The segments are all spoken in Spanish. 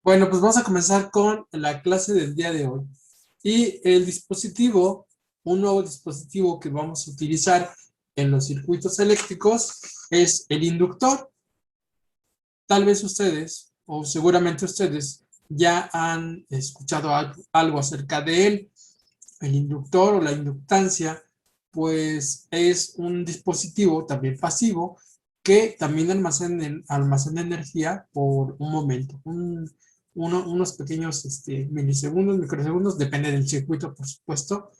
Bueno, pues vamos a comenzar con la clase del día de hoy. Y el dispositivo, un nuevo dispositivo que vamos a utilizar en los circuitos eléctricos es el inductor. Tal vez ustedes, o seguramente ustedes, ya han escuchado algo acerca de él. El inductor o la inductancia, pues es un dispositivo también pasivo que también almacena energía por un momento, unos pequeños milisegundos, microsegundos, depende del circuito, por supuesto,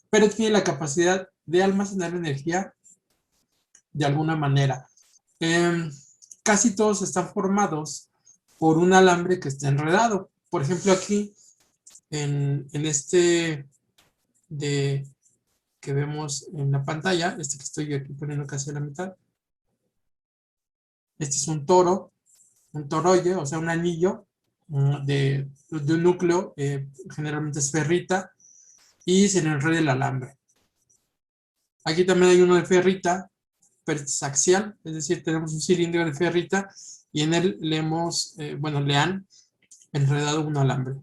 pero tiene la capacidad de almacenar energía de alguna manera. Eh, Casi todos están formados por un alambre que está enredado. Por ejemplo, aquí en este de que vemos en la pantalla, este que estoy aquí poniendo casi a la mitad, este es un toroide, o sea, un anillo de un núcleo, generalmente es ferrita, y se le enreda el alambre. Aquí también hay uno de ferrita, pero este es axial, es decir, tenemos un cilindro de ferrita, y en él le han enredado un alambre.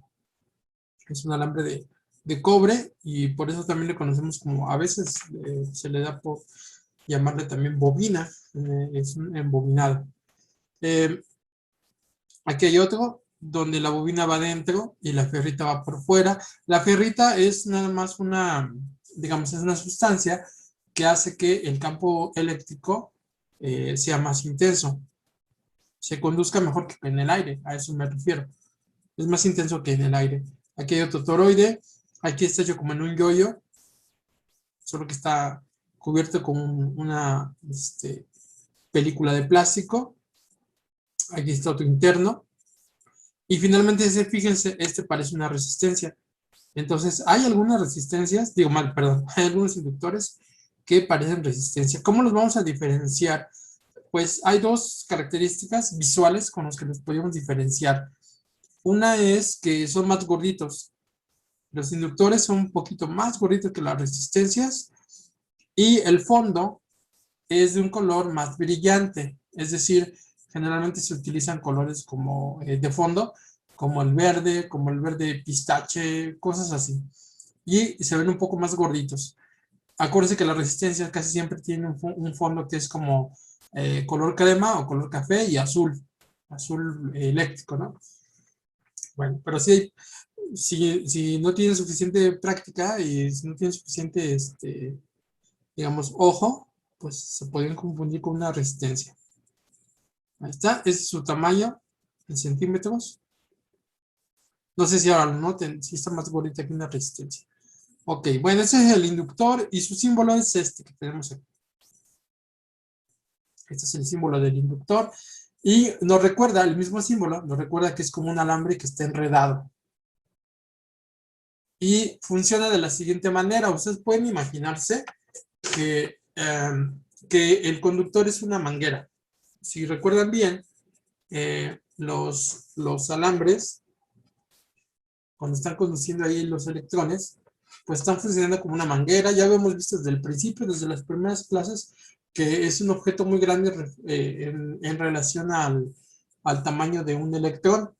Es un alambre de cobre, y por eso también le conocemos como, a veces se le da por llamarle también bobina, es un embobinado. Aquí hay otro donde la bobina va dentro y la ferrita va por fuera. La ferrita es nada más digamos, es una sustancia que hace que el campo eléctrico sea más intenso, se conduzca mejor que en el aire, a eso me refiero. Es más intenso que en el aire. Aquí hay otro toroide, aquí está hecho como en un yoyo, solo que está cubierto con una película de plástico. Aquí está otro interno. Y finalmente, fíjense, este parece una resistencia. Entonces, hay algunas resistencias, perdón, hay algunos inductores que parecen resistencia. ¿Cómo los vamos a diferenciar? Pues hay dos características visuales con las que los podemos diferenciar. Una es que son más gorditos. Los inductores son un poquito más gorditos que las resistencias, y el fondo es de un color más brillante. Es decir, generalmente se utilizan colores como de fondo, como el verde pistache, cosas así. Y se ven un poco más gorditos. Acuérdense que la resistencia casi siempre tiene un fondo que es como color crema o color café y azul eléctrico, ¿no? Bueno, pero si no tienen suficiente práctica y si no tienen suficiente, digamos, ojo, pues se pueden confundir con una resistencia. Ahí está, ese es su tamaño en centímetros. No sé si ahora lo noten, si está más gordita que una resistencia. Ok, bueno, ese es el inductor y su símbolo es este que tenemos aquí. Este es el símbolo del inductor. Y nos recuerda, el mismo símbolo, nos recuerda que es como un alambre que está enredado. Y funciona de la siguiente manera. Ustedes pueden imaginarse que el conductor es una manguera. Si recuerdan bien, los alambres, cuando están conduciendo ahí los electrones, pues están funcionando como una manguera. Ya lo hemos visto desde el principio, desde las primeras clases, que es un objeto muy grande en relación al tamaño de un electrón.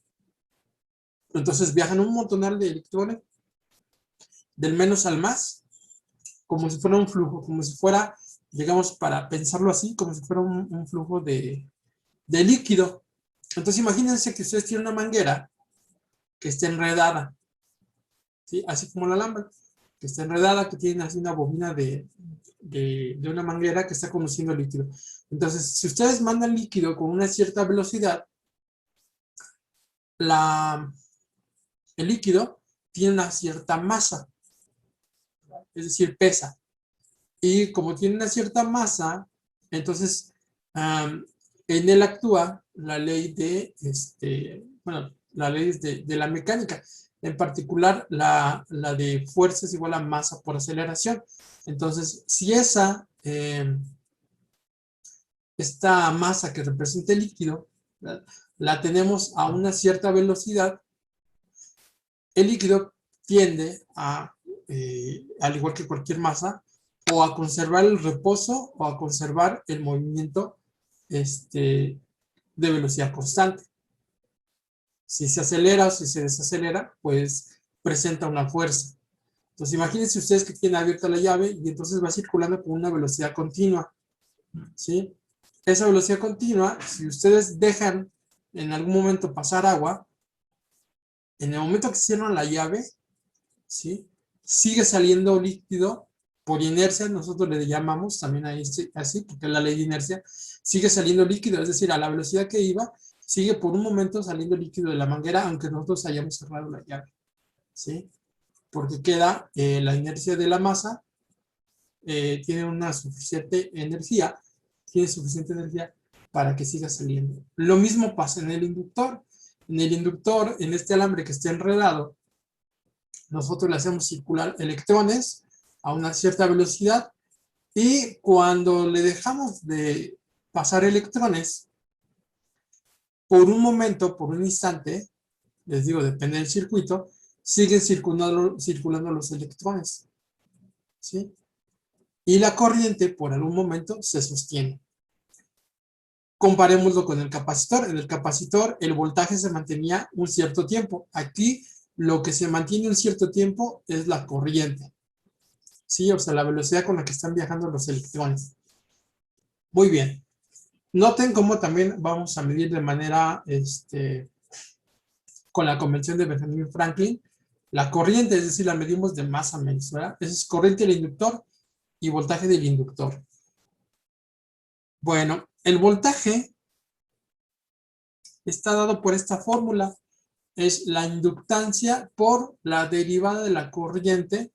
Entonces viajan un montonal de electrones del menos al más, como si fuera un flujo, como si fuera, digamos, para pensarlo así, como si fuera un flujo de líquido. Entonces imagínense que ustedes tienen una manguera que está enredada, ¿sí? Así como la lámpara, que está enredada, que tiene así una bobina de una manguera que está conduciendo el líquido. Entonces, si ustedes mandan líquido con una cierta velocidad, el líquido tiene una cierta masa, es decir, pesa. Y como tiene una cierta masa, entonces en él actúa la ley la ley de la mecánica, en particular la de fuerza es igual a masa por aceleración. Entonces, si esta masa que representa el líquido, ¿verdad?, la tenemos a una cierta velocidad, el líquido tiende al igual que cualquier masa, o a conservar el reposo o a conservar el movimiento de velocidad constante. Si se acelera o si se desacelera, pues presenta una fuerza. Entonces imagínense ustedes que tienen abierta la llave y entonces va circulando con una velocidad continua, ¿sí? Esa velocidad continua, si ustedes dejan en algún momento pasar agua, en el momento que cierran la llave, ¿sí? Sigue saliendo líquido por inercia, nosotros le llamamos también así, porque es la ley de inercia, sigue saliendo líquido, es decir, a la velocidad que iba, sigue por un momento saliendo líquido de la manguera, aunque nosotros hayamos cerrado la llave, ¿sí? Porque queda la inercia de la masa, tiene una suficiente energía para que siga saliendo. Lo mismo pasa en el inductor. En el inductor, en este alambre que está enredado, nosotros le hacemos circular electrones a una cierta velocidad y cuando le dejamos de pasar electrones, por un momento, por un instante, les digo, depende del circuito, siguen circulando los electrones, ¿sí? Y la corriente por algún momento se sostiene. Comparémoslo con el capacitor. En el capacitor el voltaje se mantenía un cierto tiempo. Aquí lo que se mantiene un cierto tiempo es la corriente, ¿sí? O sea, la velocidad con la que están viajando los electrones. Muy bien. Noten cómo también vamos a medir de manera, con la convención de Benjamin Franklin, la corriente, es decir, la medimos de más a menos, ¿verdad? Esa es corriente del inductor y voltaje del inductor. Bueno, el voltaje está dado por esta fórmula. Es la inductancia por la derivada de la corriente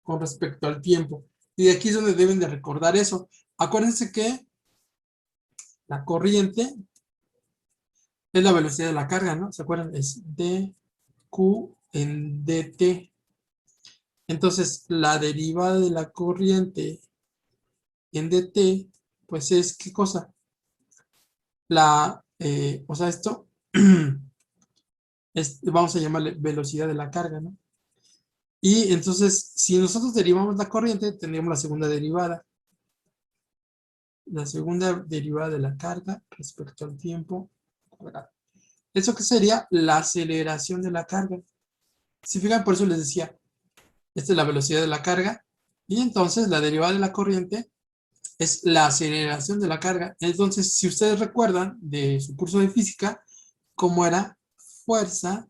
con respecto al tiempo. Y de aquí es donde deben de recordar eso. Acuérdense que la corriente es la velocidad de la carga, ¿no? ¿Se acuerdan? Es dQ en dt. Entonces, la derivada de la corriente en dt, pues es, ¿qué cosa? O sea, esto, vamos a llamarle velocidad de la carga, ¿no? Y entonces, si nosotros derivamos la corriente, tendríamos la segunda derivada. La segunda derivada de la carga respecto al tiempo cuadrado. ¿Eso qué sería? La aceleración de la carga. Si fijan, por eso les decía, esta es la velocidad de la carga, y entonces la derivada de la corriente es la aceleración de la carga. Entonces, si ustedes recuerdan de su curso de física, ¿cómo era? Fuerza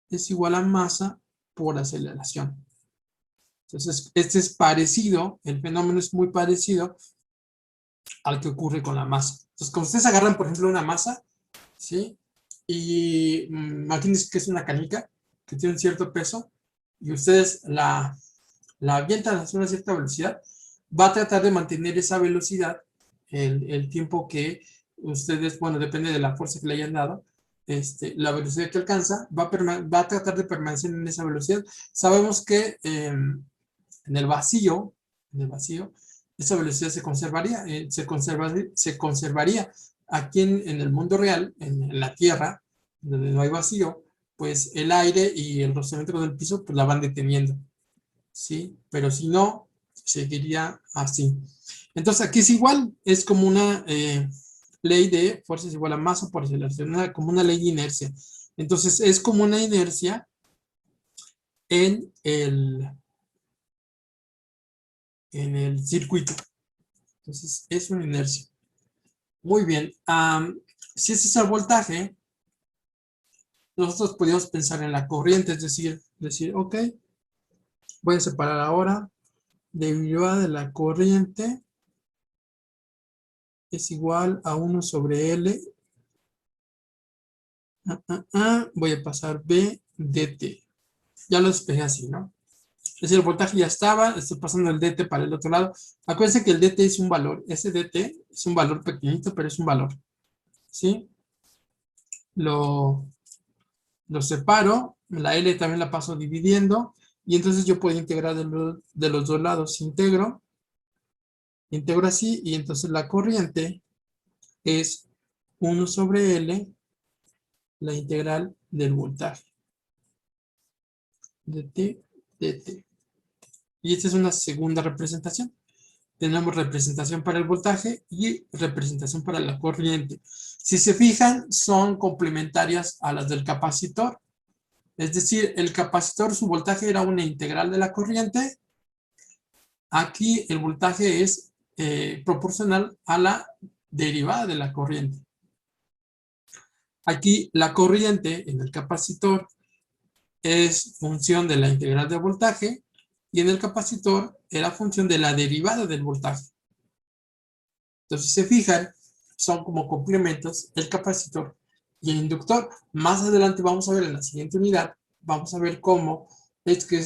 es igual a masa por aceleración. Entonces, este es parecido, el fenómeno es muy parecido al que ocurre con la masa. Entonces, cuando ustedes agarran, por ejemplo, una masa, ¿sí? Y imagínense que es una canica que tiene un cierto peso y ustedes la avientan a una cierta velocidad, va a tratar de mantener esa velocidad el tiempo que ustedes, bueno, depende de la fuerza que le hayan dado, la velocidad que alcanza, va a tratar de permanecer en esa velocidad. Sabemos que en el vacío, esa velocidad se conservaría. Aquí en el mundo real, en la Tierra, donde no hay vacío, pues el aire y el rozamiento del piso pues la van deteniendo, ¿sí? Pero si no, seguiría así. Entonces aquí es igual, es como una ley de fuerza es igual a masa por aceleración, como una ley de inercia. Entonces es como una inercia en el circuito. Entonces es una inercia. Muy bien. Si ese es el voltaje, nosotros podríamos pensar en la corriente, es decir, ok, voy a separar ahora, derivada de la corriente es igual a 1 sobre L. Voy a pasar B dt. Ya lo despejé así, ¿no? Es decir, el voltaje ya estaba, estoy pasando el dt para el otro lado. Acuérdense que el dt es un valor, ese dt es un valor pequeñito, pero es un valor, ¿sí? Lo separo, la L también la paso dividiendo, y entonces yo puedo integrar de los dos lados. Integro así, y entonces la corriente es 1 sobre L, la integral del voltaje, dt, dt. Y esta es una segunda representación. tenemos representación para el voltaje y representación para la corriente. Si se fijan, son complementarias a las del capacitor. Es decir, el capacitor, su voltaje era una integral de la corriente. Aquí el voltaje es proporcional a la derivada de la corriente. Aquí la corriente en el capacitor es función de la integral del voltaje y en el capacitor era función de la derivada del voltaje. Entonces, si se fijan, son como complementos el capacitor y el inductor. Más adelante vamos a ver en la siguiente unidad, vamos a ver cómo es que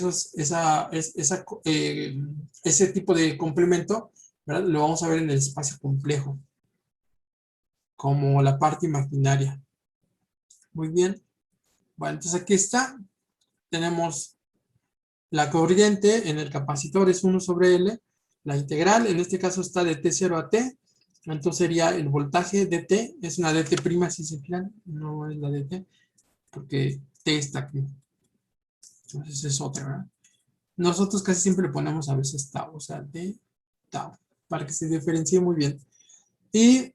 ese tipo de complemento, ¿verdad?, lo vamos a ver en el espacio complejo, como la parte imaginaria. Muy bien. Bueno, entonces aquí está. Tenemos la corriente en el capacitor es 1 sobre L. La integral, en este caso está de T0 a T. Entonces sería el voltaje de T. Es una DT prima, si se fijan. No es la DT, porque T está aquí. Entonces es otra, ¿verdad? Nosotros casi siempre le ponemos a veces tau, o sea, D, tau, para que se diferencie muy bien. Y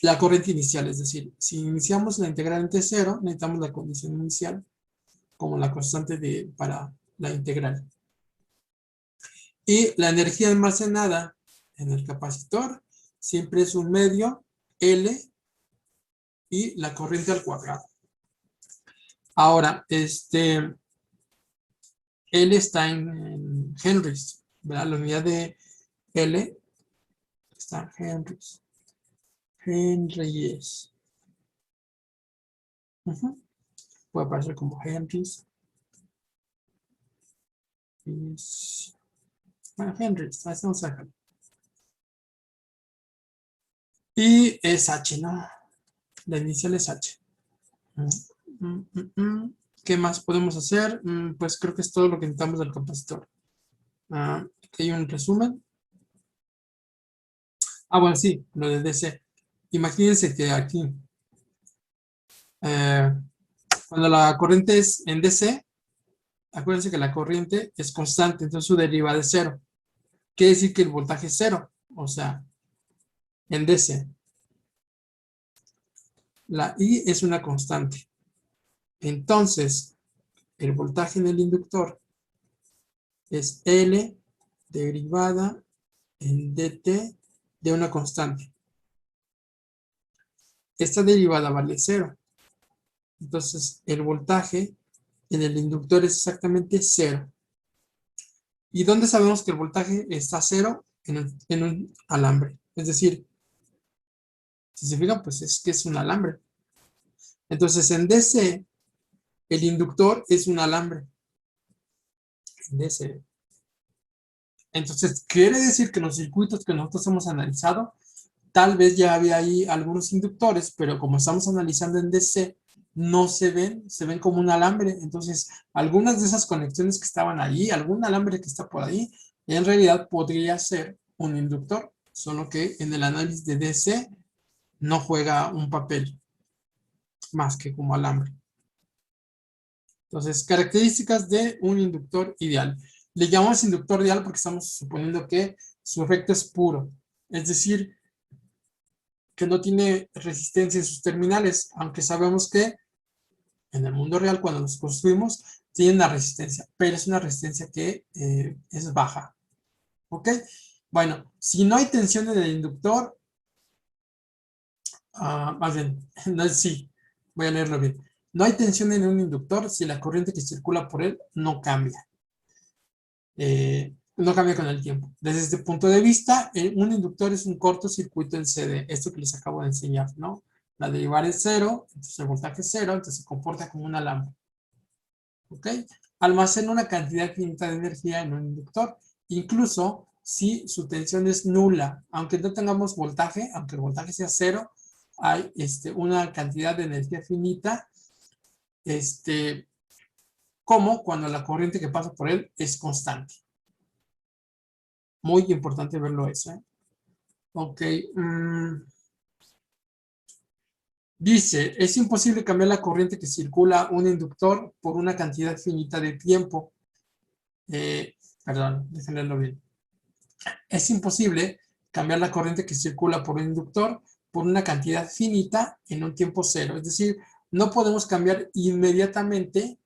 la corriente inicial, es decir, si iniciamos la integral en T0, necesitamos la condición inicial como la constante para la integral. Y la energía almacenada en el capacitor siempre es un medio L y la corriente al cuadrado. Ahora, L está en henries, ¿verdad? La unidad de L está en henries. Henries. Puede aparecer como henries. Bueno, henries, vamos a dejarlo. Y es H, ¿no? La inicial es H. ¿Qué más podemos hacer? Pues creo que es todo lo que necesitamos del capacitor. Aquí hay un resumen. Bueno, sí, lo de DC. Imagínense que aquí, cuando la corriente es en DC, acuérdense que la corriente es constante, entonces su derivada es 0. Quiere decir que el voltaje es 0, o sea, en DC. La I es una constante. Entonces, el voltaje en el inductor es L derivada en dt de una constante. Esta derivada vale 0. Entonces, el voltaje en el inductor es exactamente 0. ¿Y dónde sabemos que el voltaje está 0? En un alambre. Es decir, si se fijan, pues es que es un alambre. Entonces, en DC, el inductor es un alambre. En DC. Entonces, quiere decir que los circuitos que nosotros hemos analizado, tal vez ya había ahí algunos inductores, pero como estamos analizando en DC, no se ven como un alambre. Entonces, algunas de esas conexiones que estaban ahí, algún alambre que está por ahí, en realidad podría ser un inductor, solo que en el análisis de DC no juega un papel más que como alambre. Entonces, características de un inductor ideal. Le llamamos inductor ideal porque estamos suponiendo que su efecto es puro, es decir, que no tiene resistencia en sus terminales, aunque sabemos que en el mundo real, cuando los construimos, tienen una resistencia, pero es una resistencia que es baja. ¿Ok? Bueno, si no hay tensión en el inductor, más bien, no es sí, voy a leerlo bien. No hay tensión en un inductor si la corriente que circula por él no cambia. No cambia con el tiempo. Desde este punto de vista, un inductor es un cortocircuito en CD, esto que les acabo de enseñar, ¿no? La derivada es 0, entonces el voltaje es 0, entonces se comporta como un alambre. ¿Ok? Almacena una cantidad finita de energía en un inductor, incluso si su tensión es nula, aunque no tengamos voltaje, aunque el voltaje sea 0, hay una cantidad de energía finita, como cuando la corriente que pasa por él es constante. Muy importante verlo eso, ¿eh? Ok. Dice, es imposible cambiar la corriente que circula un inductor por una cantidad finita de tiempo. Perdón, déjenme leerlo bien. Es imposible cambiar la corriente que circula por un inductor por una cantidad finita en un tiempo cero. Es decir, no podemos cambiar inmediatamente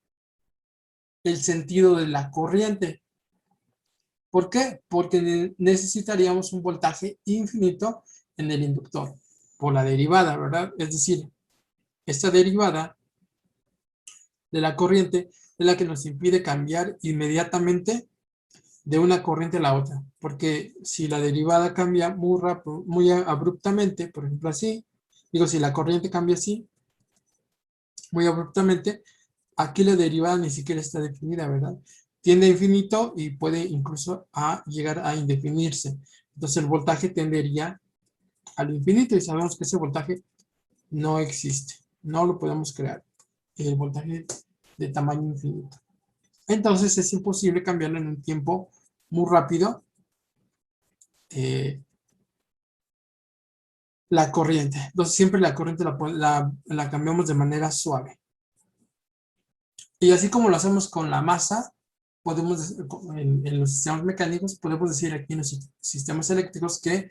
el sentido de la corriente. ¿Por qué? Porque necesitaríamos un voltaje infinito en el inductor, por la derivada, ¿verdad? Es decir, esta derivada de la corriente es la que nos impide cambiar inmediatamente de una corriente a la otra, porque si la derivada cambia muy rápido, muy abruptamente, por ejemplo así, digo, si la corriente cambia así, muy abruptamente, aquí la derivada ni siquiera está definida, ¿verdad? Tiende a infinito y puede incluso a llegar a indefinirse. Entonces el voltaje tendería al infinito y sabemos que ese voltaje no existe, no lo podemos crear, el voltaje de tamaño infinito. Entonces es imposible cambiarlo en un tiempo muy rápido la corriente. Entonces siempre la corriente la cambiamos de manera suave. Y así como lo hacemos con la masa, podemos, en los sistemas mecánicos, podemos decir aquí en los sistemas eléctricos que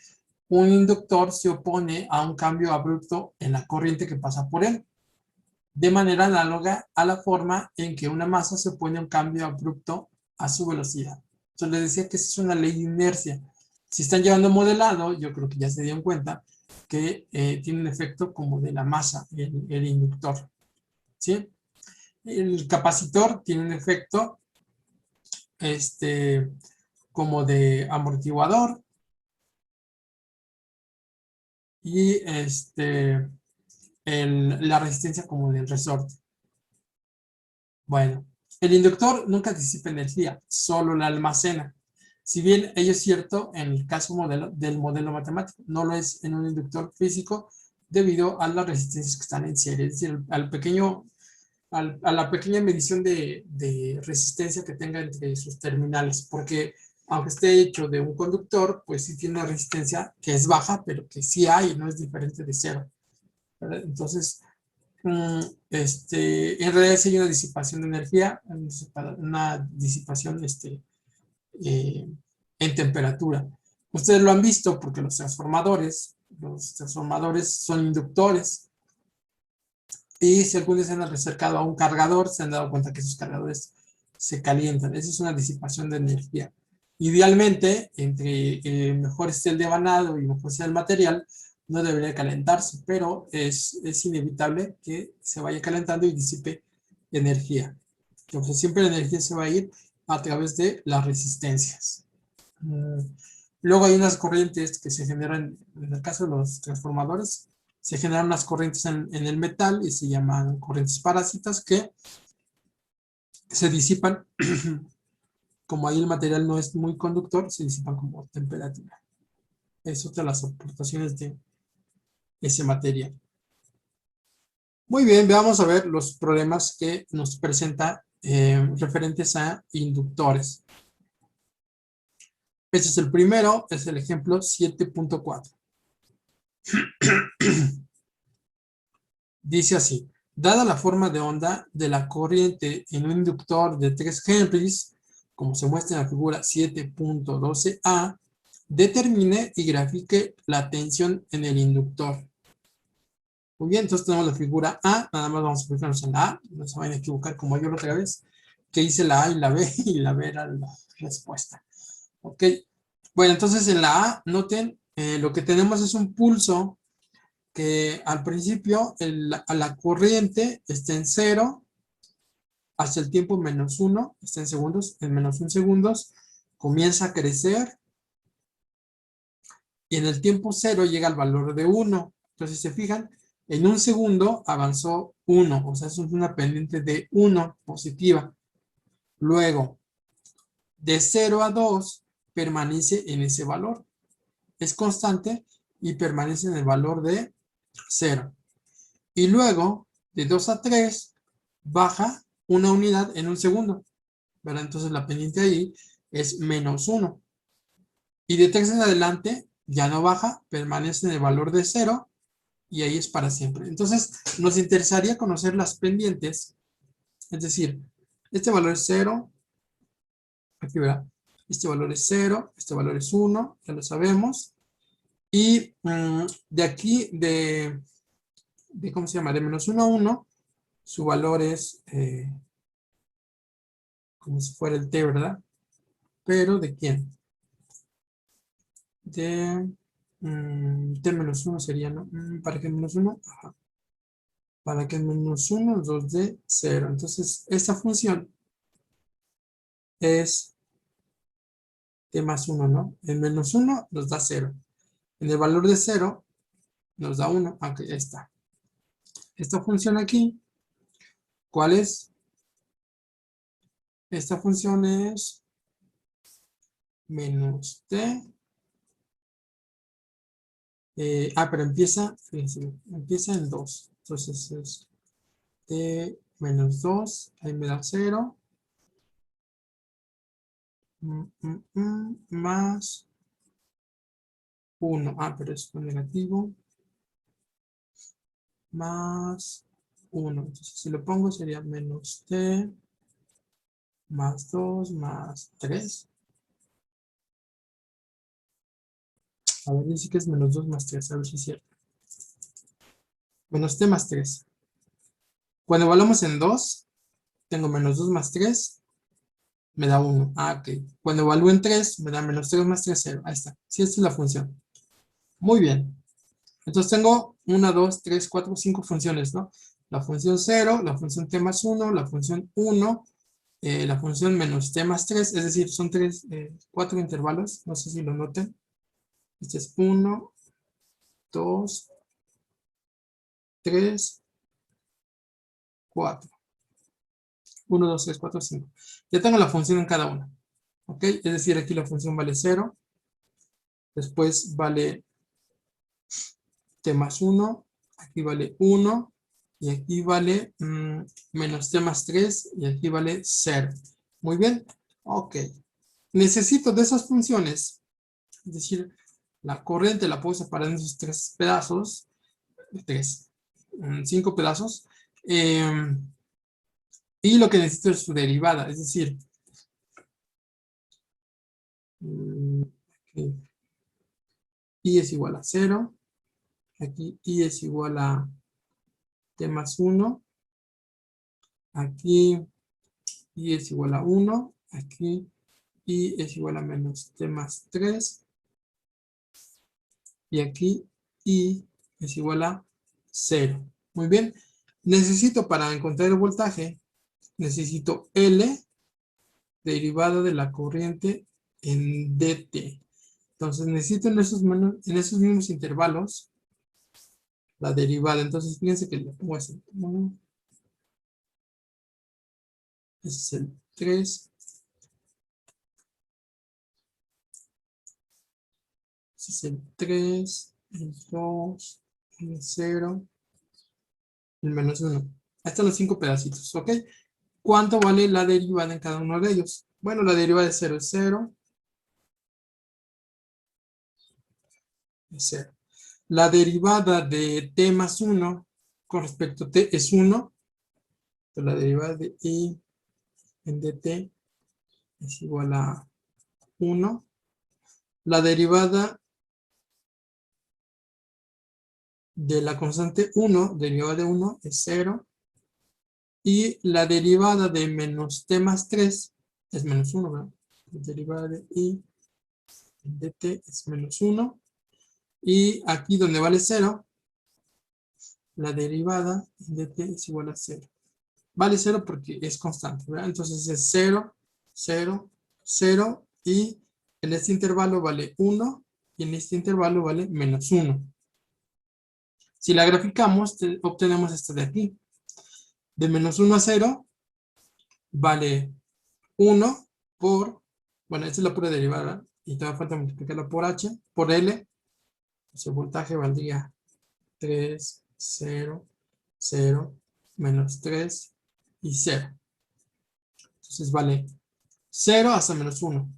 un inductor se opone a un cambio abrupto en la corriente que pasa por él, de manera análoga a la forma en que una masa se opone a un cambio abrupto a su velocidad. Entonces les decía que esa es una ley de inercia. Si están llevando modelado, yo creo que ya se dieron cuenta que tiene un efecto como de la masa, el inductor, ¿sí? El capacitor tiene un efecto como de amortiguador y la resistencia como del resorte. Bueno, el inductor nunca disipa energía, solo la almacena. Si bien ello es cierto en el caso del modelo matemático, no lo es en un inductor físico debido a las resistencias que están en serie, es decir, a la pequeña medición de resistencia que tenga entre sus terminales, porque aunque esté hecho de un conductor, pues sí tiene una resistencia que es baja, pero que sí hay, no es diferente de cero, ¿verdad? Entonces, en realidad sí hay una disipación de energía, una disipación en temperatura. Ustedes lo han visto porque los transformadores son inductores. Y si algún día se han acercado a un cargador, se han dado cuenta que esos cargadores se calientan. Esa es una disipación de energía. Idealmente, entre mejor esté el devanado y mejor sea el material, no debería calentarse, pero es inevitable que se vaya calentando y disipe energía. Entonces siempre la energía se va a ir a través de las resistencias. Luego hay unas corrientes que se generan, en el caso de los transformadores, se generan unas corrientes en el metal y se llaman corrientes parásitas que se disipan, como ahí el material no es muy conductor, se disipan como temperatura. Es otra de las aportaciones de ese material. Muy bien, vamos a ver los problemas que nos presenta referentes a inductores. Este es el primero, es el ejemplo 7.4. Dice así: dada la forma de onda de la corriente en un inductor de 3 Henrys, como se muestra en la figura 7.12a, determine y grafique la tensión en el inductor. Muy bien, entonces tenemos la figura A, nada más vamos a fijarnos en la A, no se vayan a equivocar como yo la otra vez, que hice la A y la B, y la B era la respuesta. Ok, bueno, entonces en la A, noten, lo que tenemos es un pulso que al principio la corriente está en 0, hasta el tiempo -1, está en segundos, en -1 segundos, comienza a crecer, y en el tiempo 0 llega al valor de 1. Entonces, si se fijan, en un segundo avanzó 1, o sea, es una pendiente de 1 positiva. Luego, de 0 a 2, permanece en ese valor. Es constante y permanece en el valor de 0. Y luego, de 2 a 3, baja una unidad en un segundo, ¿verdad? Entonces la pendiente ahí es -1. Y de 3 en adelante ya no baja, permanece en el valor de 0 y ahí es para siempre. Entonces nos interesaría conocer las pendientes, es decir, este valor es 0, aquí verá, Este valor es 0, este valor es 1, ya lo sabemos. Y de aquí, ¿cómo se llama? De menos 1 a 1, su valor es como si fuera el t, ¿verdad? Pero ¿de quién? De t menos 1 sería, ¿no? ¿Para qué menos 1? Ajá. Para que menos 1 nos dé 0. Entonces, esta función es t más 1, ¿no? En menos 1 nos da 0. En el valor de 0 nos da 1. Aunque ya está. Esta función aquí, ¿cuál es? Esta función es menos t. Pero empieza, fíjense, empieza en 2. Entonces es t menos 2. Ahí me da 0. Más 1. Pero es un negativo. Más 1. Entonces si lo pongo sería menos t más 2 más 3. A ver, dice que es menos 2 más 3. A ver si es cierto. Menos t más 3. Cuando evaluamos en 2, tengo menos 2 más 3, me da 1. Ok. Cuando evalúo en 3, me da menos 3 más 3, 0. Ahí está. Sí, esta es la función. Muy bien. Entonces tengo 1, 2, 3, 4, 5 funciones, ¿no? La función 0, la función t más 1, la función 1, la función menos t más 3, es decir, son 4 intervalos, no sé si lo noten. Este es 1, 2, 3, 4. 1, 2, 3, 4, 5. Ya tengo la función en cada una. ¿Ok? Es decir, aquí la función vale 0. Después vale t más 1. Aquí vale 1. Y aquí vale menos t más 3. Y aquí vale 0. Muy bien. Ok. Necesito de esas funciones. Es decir, la corriente la puedo separar en esos 3 pedazos. 5 pedazos. Y lo que necesito es su derivada. Es decir, aquí i es igual a 0. Aquí i es igual a t más 1. Aquí i es igual a 1. Aquí i es igual a menos t más 3. Y aquí i es igual a 0. Muy bien. Necesito para encontrar el voltaje, necesito L derivada de la corriente en dt. Entonces necesito en esos mismos intervalos la derivada. Entonces fíjense que le pongo así. Ese es el 3. Ese es el 3. El 2. El 0. El menos 1. Ahí están los 5 pedacitos. ¿Ok? ¿Cuánto vale la derivada en cada uno de ellos? Bueno, la derivada de 0 es 0. Es 0. La derivada de t más 1 con respecto a t es 1. Entonces la derivada de i en dt es igual a 1. La derivada de la constante 1, derivada de 1, es 0. Y la derivada de menos t más 3 es menos 1, ¿verdad? La derivada de i en dt es menos 1. Y aquí donde vale 0, la derivada de t es igual a 0. Vale 0 porque es constante, ¿verdad? Entonces es 0, 0, 0 y en este intervalo vale 1 y en este intervalo vale menos 1. Si la graficamos, obtenemos esto de aquí. De menos 1 a 0 vale 1 por, bueno, esta es la pura derivada, ¿verdad? Y te va a falta multiplicarla por h, por L. Entonces el voltaje valdría 3, 0, 0, menos 3 y 0. Entonces vale 0 hasta menos 1.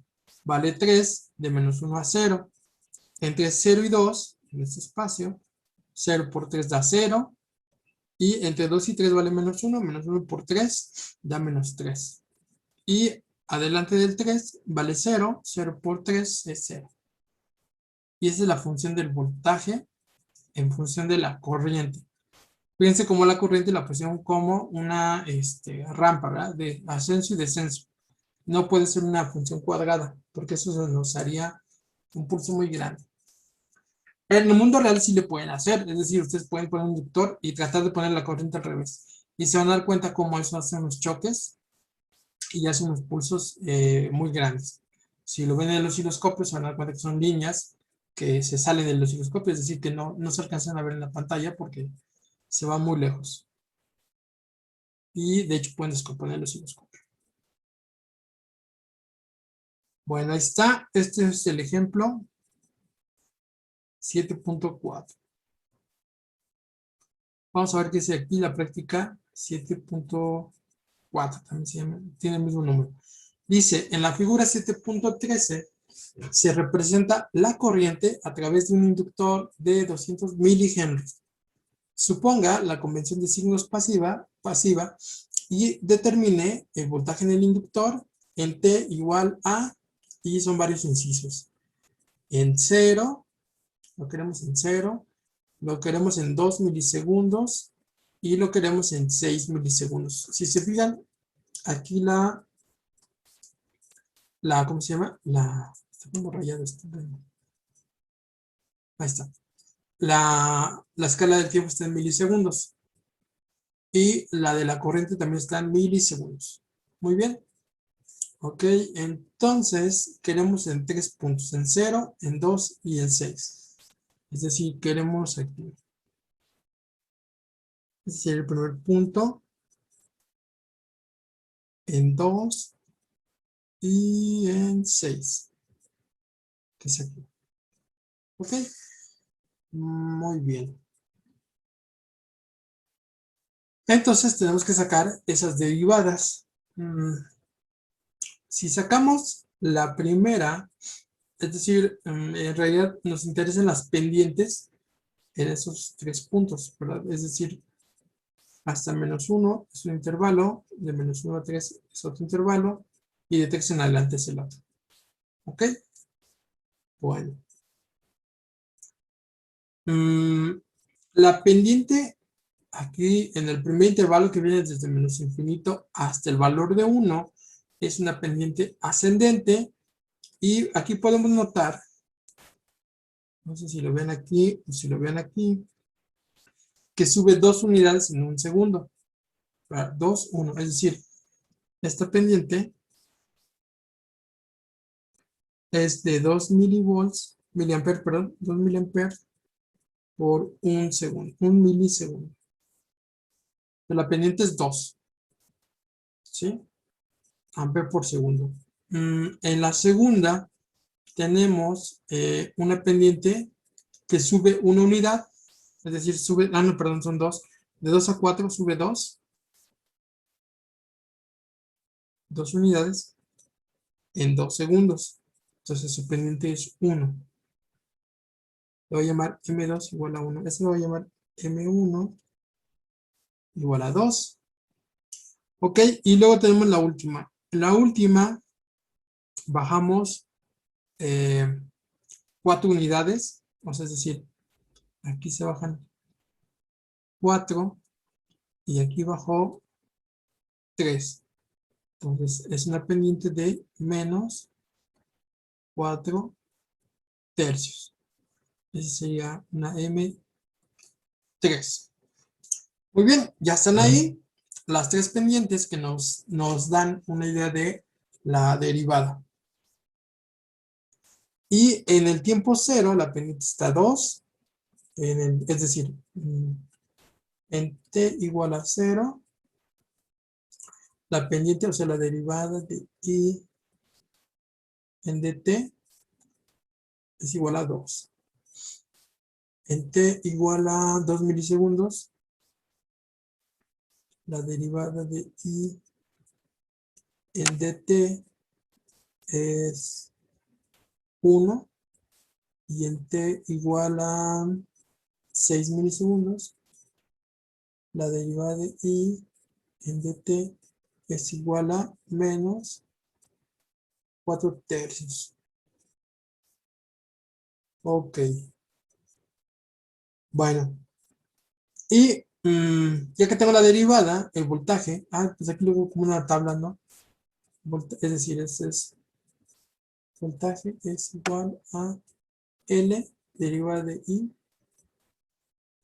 Vale 3 de menos 1 a 0. Entre 0 y 2, en este espacio, 0 por 3 da 0. Y entre 2 y 3 vale menos 1. Menos 1 por 3 da menos 3. Y Adelante del 3 vale 0, 0 por 3 es 0. Y esa es la función del voltaje en función de la corriente. Fíjense cómo la corriente la pusieron como una rampa, ¿verdad? De ascenso y descenso. No puede ser una función cuadrada, porque eso nos haría un pulso muy grande. En el mundo real sí le pueden hacer, es decir, ustedes pueden poner un inductor y tratar de poner la corriente al revés. Y se van a dar cuenta cómo eso hace unos choques y hace unos pulsos muy grandes. Si lo ven en el osciloscopio, se van a dar cuenta que son líneas que se salen del osciloscopio, es decir, que no se alcanzan a ver en la pantalla porque se va muy lejos. Y de hecho pueden descomponer el osciloscopio. Bueno, ahí está. Este es el ejemplo 7.4. Vamos a ver qué dice aquí la práctica 7.4. También se llama, tiene el mismo número. Dice, en la figura 7.13 se representa la corriente a través de un inductor de 200 milihenries. Suponga la convención de signos pasiva y determine el voltaje en el inductor en T igual a, y son varios incisos, en 0, lo queremos en 0, lo queremos en 2 milisegundos y lo queremos en 6 milisegundos. Si se fijan, aquí ¿cómo se llama? Está como rayado esto. Ahí está. La escala del tiempo está en milisegundos. Y la de la corriente también está en milisegundos. Muy bien. Ok, entonces queremos en 3 puntos. En 0, en 2 y en 6. Es decir, queremos aquí. Este sería el primer punto. En 2 y en 6. Que es aquí. Ok. Muy bien. Entonces tenemos que sacar esas derivadas. Si sacamos la primera, es decir, en realidad nos interesan las pendientes en esos 3 puntos, ¿verdad? Es decir, hasta menos 1 es un intervalo, de menos 1 a 3 es otro intervalo, y de 3 en adelante es el otro. ¿Ok? Bueno. La pendiente aquí en el primer intervalo que viene desde menos infinito hasta el valor de 1 es una pendiente ascendente, y aquí podemos notar, no sé si lo ven aquí o si lo ven aquí, que sube 2 unidades en un segundo. 2, 1, es decir, esta pendiente es de 2 miliamperes, perdón, 2 miliamperes por un segundo, un milisegundo. La pendiente es 2, ¿sí? Amperes por segundo. En la segunda tenemos una pendiente que sube una unidad, es decir, sube, no, perdón, son 2. De 2 a 4 sube 2 unidades en 2 segundos. Entonces su pendiente es 1. Lo voy a llamar M2 igual a 1. Este lo voy a llamar M1 igual a 2. Ok, y luego tenemos la última. En la última bajamos 4 unidades, o sea, es decir, aquí se bajan 4 y aquí bajó 3. Entonces es una pendiente de menos 4 tercios. Esa sería una M3. Muy bien, ya están ahí las 3 pendientes que nos dan una idea de la derivada. Y en el tiempo 0 la pendiente está 2, es decir, en t igual a 0, la pendiente, o sea, la derivada de i en dt es igual a 2. En t igual a 2 milisegundos, la derivada de i en dt es 1. Y en t igual a 6 milisegundos, la derivada de i en dt es igual a menos 4/3. Ok. Bueno. Y ya que tengo la derivada, el voltaje, pues aquí luego como una tabla, ¿no? Es decir, voltaje es igual a L derivada de I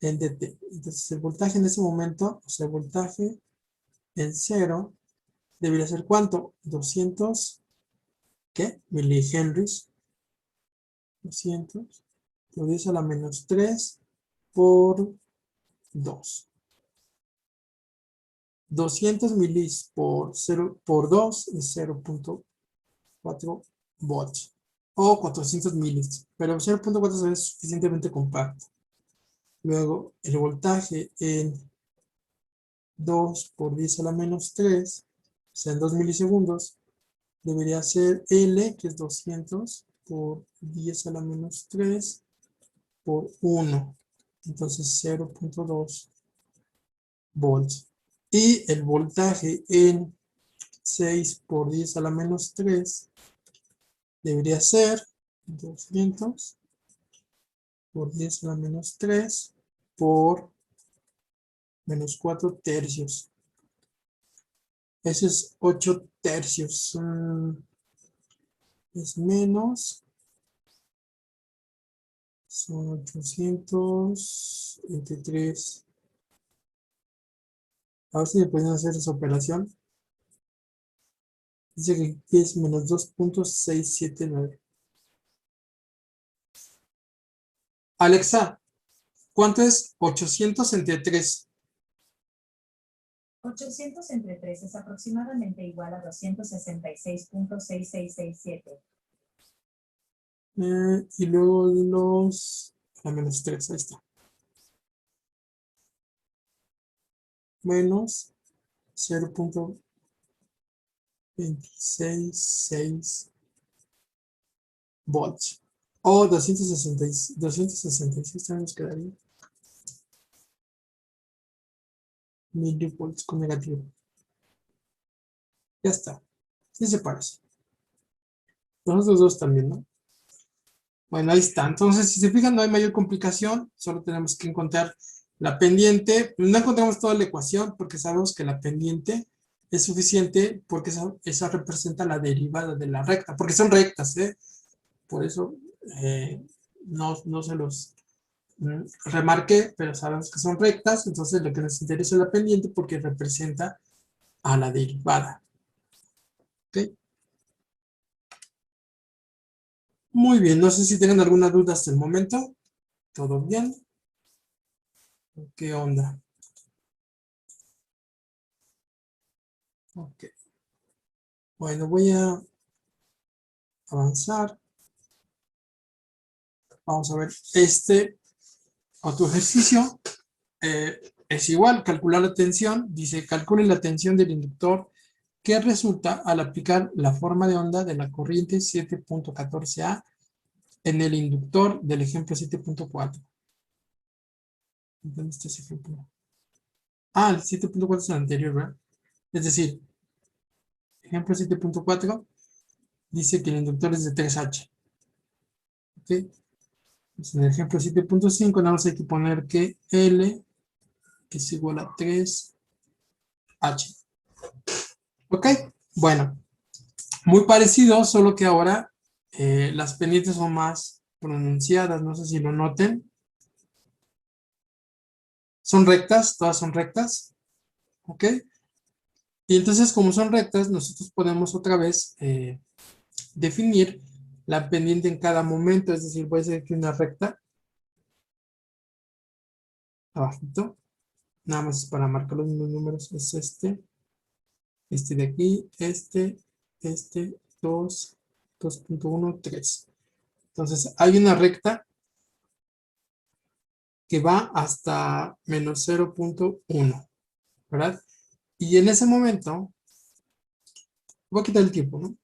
en dt. Entonces el voltaje en ese momento, o sea, el voltaje en cero, debería ser ¿cuánto? 200, ¿qué? Milihenries. 200 por 10 a la menos 3 por 2. 200 milis por 0 por 2 es 0.4 volts. O 400 milis. Pero 0.4 es suficientemente compacto. Luego, el voltaje en 2 por 10 a la menos 3, o sea, en 2 milisegundos, debería ser L, que es 200 por 10 a la menos 3 por 1. Entonces 0.2 volts. Y el voltaje en 6 por 10 a la menos 3 debería ser 200 por 10 a la menos 3 por menos 4/3. Eso es 8/3. Es menos. Son 800 entre 3. A ver si me pueden hacer esa operación. Dice que aquí es menos 2.679. Alexa, ¿cuánto es 800 entre 3? 800 entre 3 es aproximadamente igual a 266.6667. Y luego a menos 3, ahí está. Menos 0.266 volts. O 266 también nos quedaría. Milivolts con negativo. Ya está. Sí se parece. Los otros dos también, ¿no? Bueno, ahí está. Entonces, si se fijan, no hay mayor complicación. Solo tenemos que encontrar la pendiente. No encontramos toda la ecuación porque sabemos que la pendiente es suficiente porque esa representa la derivada de la recta. Porque son rectas, ¿eh? Por eso no se los remarqué, pero sabemos que son rectas. Entonces, lo que nos interesa es la pendiente porque representa a la derivada. ¿Ok? Muy bien. No sé si tienen alguna duda hasta el momento. ¿Todo bien? ¿Qué onda? Ok. Bueno, voy a avanzar. Vamos a ver. Este otro ejercicio es igual. Calcular la tensión. Dice, calcule la tensión del inductor que resulta al aplicar la forma de onda de la corriente 7.14A en el inductor del ejemplo 7.4. ¿Dónde está ese ejemplo? El 7.4 es el anterior, ¿verdad? Es decir, ejemplo 7.4 dice que el inductor es de 3H. ¿Ok? Entonces, en el ejemplo 7.5 nada más hay que poner que L es igual a 3H. ¿Ok? Bueno, muy parecido, solo que ahora las pendientes son más pronunciadas. No sé si lo noten. Son rectas, todas son rectas. ¿Ok? Y entonces, como son rectas, nosotros podemos otra vez definir la pendiente en cada momento. Es decir, voy a hacer aquí una recta abajito. Nada más es para marcar los mismos números. Es este de aquí, este, 2, 2.1, 3. Entonces, hay una recta que va hasta menos 0.1, ¿verdad? Y en ese momento, voy a quitar el tiempo, ¿no?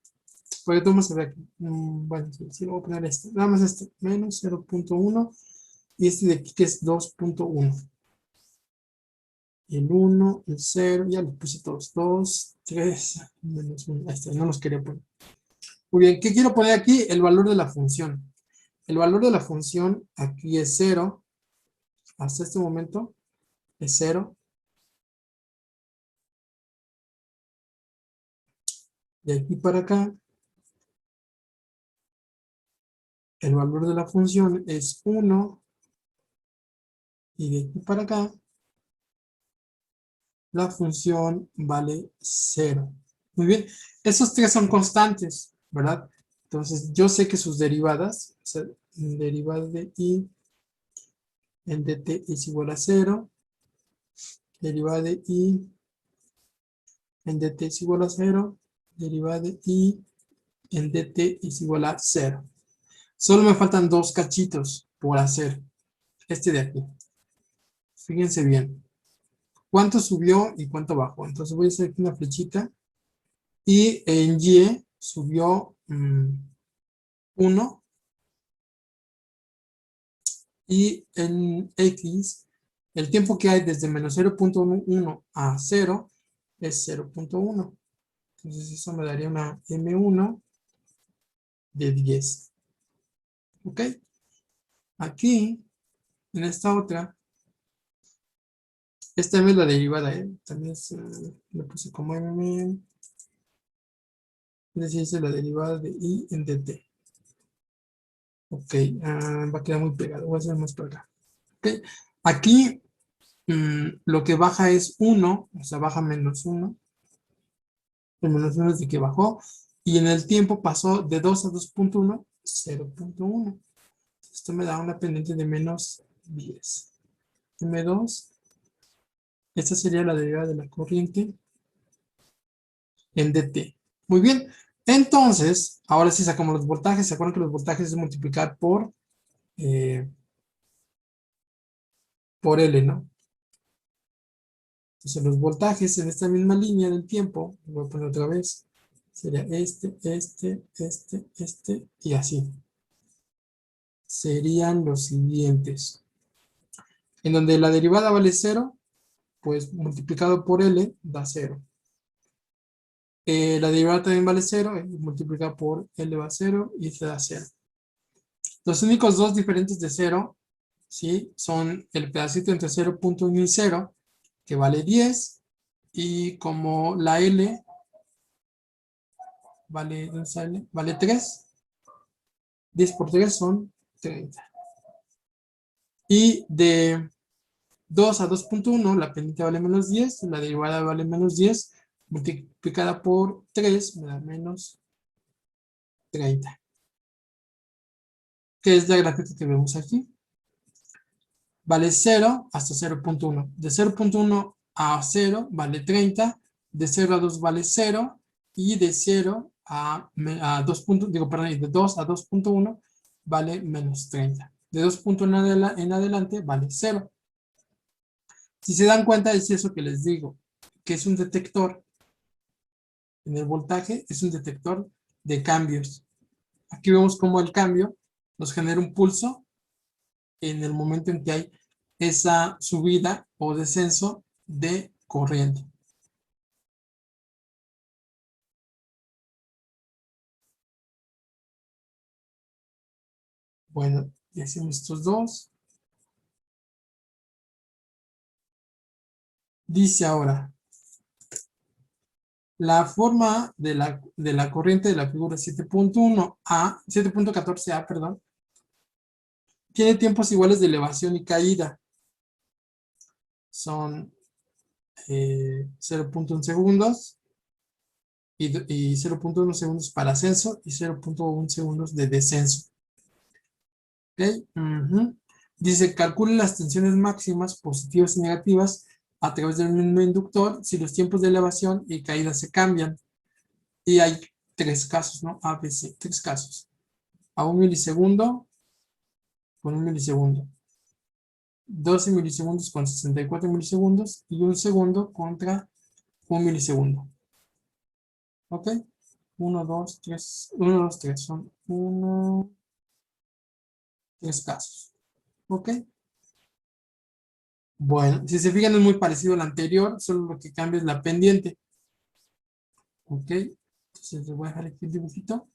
Porque todo se ve aquí. Bueno, sí, lo voy a poner este. Nada más este, menos 0.1 y este de aquí que es 2.1. El 1, el 0, ya los puse todos. 2, 3, menos 1. Ahí está, no los quería poner. Muy bien, ¿qué quiero poner aquí? El valor de la función. El valor de la función aquí es 0. Hasta este momento es 0. De aquí para acá, el valor de la función es 1. Y de aquí para acá, la función vale 0. Muy bien, esos tres son constantes, ¿verdad? Entonces, yo sé que sus derivadas, o sea, derivada de i en dt es igual a 0, derivada de i en dt es igual a 0, derivada de i en dt es igual a 0. Solo me faltan dos cachitos por hacer. Este de aquí. Fíjense bien. ¿Cuánto subió y cuánto bajó? Entonces voy a hacer aquí una flechita. Y en Y subió 1. Y en X, el tiempo que hay desde menos 0.1 a 0 es 0.1. Entonces eso me daría una M1 de 10. ¿Ok? Aquí, en esta otra, esta M es la derivada, ¿eh? También le puse como M, es decir, es la derivada de I en dt. Ok, va a quedar muy pegado, voy a hacer más para acá. Ok, aquí lo que baja es 1, o sea, baja menos 1. El menos 1 es de que bajó. Y en el tiempo pasó de 2 a 2.1, 0.1. Esto me da una pendiente de menos 10. M2, esta sería la derivada de la corriente en dt. Muy bien. Entonces, ahora sí sacamos los voltajes. ¿Se acuerdan que los voltajes es multiplicar por L, ¿no? Entonces, los voltajes en esta misma línea del tiempo, voy a poner otra vez, sería este y así. Serían los siguientes. En donde la derivada vale 0, pues multiplicado por L da 0. La derivada también vale 0, multiplicado por L va a 0 y se da 0. Los únicos dos diferentes de 0, ¿sí? Son el pedacito entre 0.1 y 0, que vale 10, y como la L vale, ¿dónde está L? Vale 3, 10 por 3 son 30. Y de 2 a 2.1, la pendiente vale menos 10, la derivada vale menos 10, multiplicada por 3 me da menos 30. Que es la gráfica que vemos aquí. Vale 0 hasta 0.1. De 0.1 a 0 vale 30, de 0 a 2 vale 0, y de 0 a 2. Perdón, de 2 a 2.1 vale menos 30. De 2.1 en adelante vale 0. Si se dan cuenta, es eso que les digo, que es un detector. En el voltaje es un detector de cambios. Aquí vemos cómo el cambio nos genera un pulso en el momento en que hay esa subida o descenso de corriente. Bueno, ya hicimos estos dos. Dice ahora, la forma de la corriente de la figura 7.14a, perdón, tiene tiempos iguales de elevación y caída. Son 0.1 segundos y 0.1 segundos para ascenso y 0.1 segundos de descenso. ¿Ok? Dice, calcule las tensiones máximas positivas y negativas a través del mismo inductor si los tiempos de elevación y caída se cambian. Y hay tres casos, ¿no? A, B, C, tres casos. A 1 milisegundo con 1 milisegundo. 12 milisegundos con 64 milisegundos y 1 segundo contra 1 milisegundo. ¿Ok? 1, 2, 3. 1, 2, 3. Son 3 casos. ¿Ok? Bueno, si se fijan es muy parecido al anterior, solo lo que cambia es la pendiente. ¿Ok? Entonces les voy a dejar aquí el dibujito.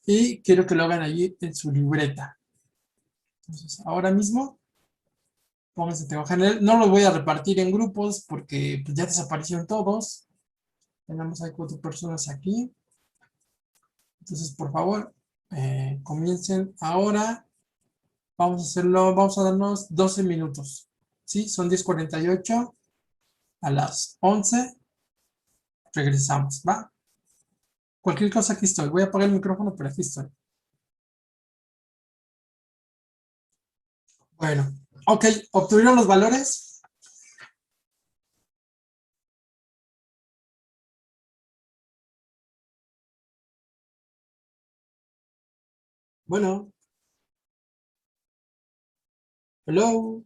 y quiero que lo hagan allí en su libreta. Entonces, ahora mismo, pónganse a trabajar en él. No lo voy a repartir en grupos porque pues, ya desaparecieron todos. Tenemos hay 4 personas aquí. Entonces, por favor, comiencen ahora. Vamos a hacerlo, vamos a darnos 12 minutos. ¿Sí? Son 10:48. A las 11 regresamos, ¿va? Cualquier cosa aquí estoy. Voy a apagar el micrófono, pero aquí estoy. Bueno, ok. ¿Obtuvieron los valores? Bueno. Hello.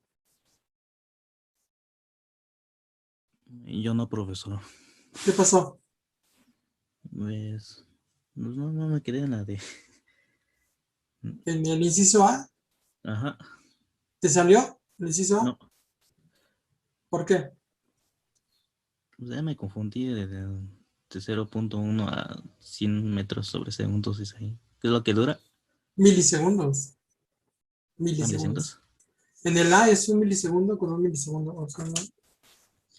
Yo no, profesor. ¿Qué pasó? Pues no me quedé en la de. ¿En el inciso A? Ajá. ¿Te salió el inciso A? No, ¿Por qué? pues ya me confundí de 0.1 a 100 metros sobre segundos. Es ahí. ¿Qué es lo que dura? Milisegundos. ¿A Milisegundos. milisegundos? En el A es un milisegundo con un milisegundo. O sea,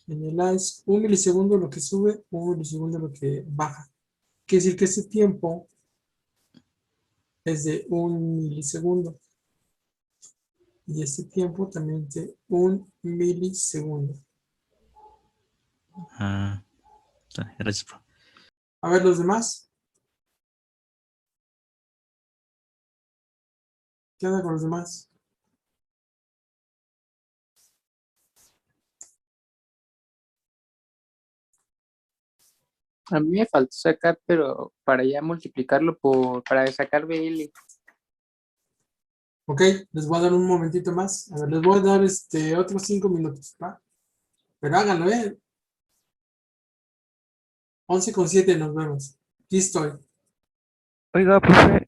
en el A es un milisegundo lo que sube, un milisegundo lo que baja. Quiere decir que ese tiempo es de un milisegundo. Y este tiempo también es de un milisegundo. Ah, gracias, profe. A ver los demás. ¿Qué onda con los demás? A mí me faltó sacar, pero para ya multiplicarlo para sacar BL. Ok, les voy a dar un momentito más. A ver, les voy a dar otros 5 minutos, ¿va? Pero háganlo, 11:07 nos vemos. Aquí estoy. Oiga, profe,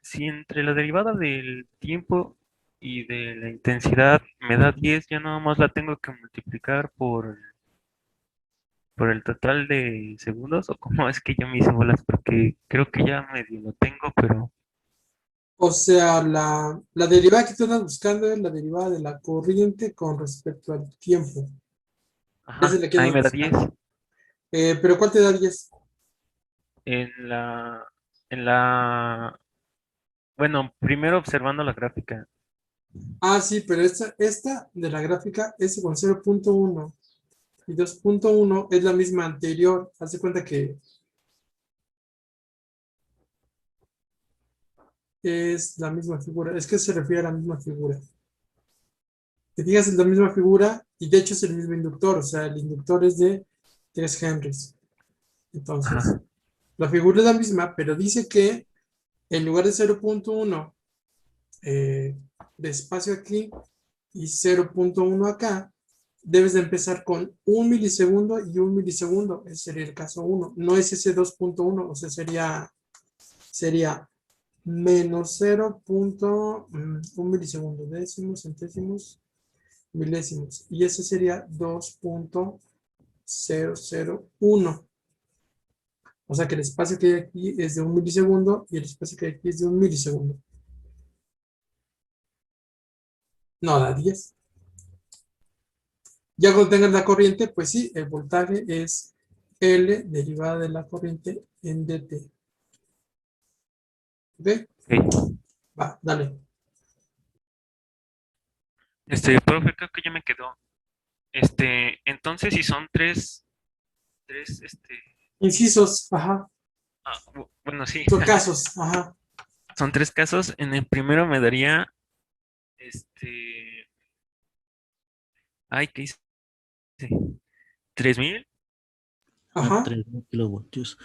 si entre la derivada del tiempo y de la intensidad me da 10, ya nada más la tengo que multiplicar por el total de segundos, o cómo es que ya me hice bolas, porque creo que ya medio lo tengo, pero O sea, la derivada que tú andas buscando es la derivada de la corriente con respecto al tiempo. Esa es ajá, la que ahí andas me da 10. buscando. Pero ¿cuál te da 10? En la, en la, bueno, primero observando la gráfica. Ah, sí, pero esta de la gráfica es con 0.1 y 2.1 es la misma anterior. Haz de cuenta que es la misma figura. Es que se refiere a la misma figura. Te fijas, es la misma figura y de hecho es el mismo inductor. O sea, el inductor es de 3 Henrys. Entonces, Ajá, la figura es la misma, pero dice que en lugar de 0.1 de espacio aquí y 0.1 acá, debes de empezar con un milisegundo y un milisegundo. Ese sería el caso 1. No es ese 2.1, o sea, sería menos 0.1 milisegundo, décimos, centésimos, milésimos. Y ese sería 2.001. O sea que el espacio que hay aquí es de un milisegundo y el espacio que hay aquí es de un milisegundo. No da 10. Ya cuando tengas la corriente, pues sí, el voltaje es L derivada de la corriente en dt. ¿Ok? ok. Va, dale. Profe, creo que ya me quedó. Entonces, si son tres, Incisos, ajá. bueno, sí, Son casos, ajá. son tres casos. En el primero me daría, este, ay, ¿qué hice? 3000. Ah, Ajá. 3000 kilovoltios.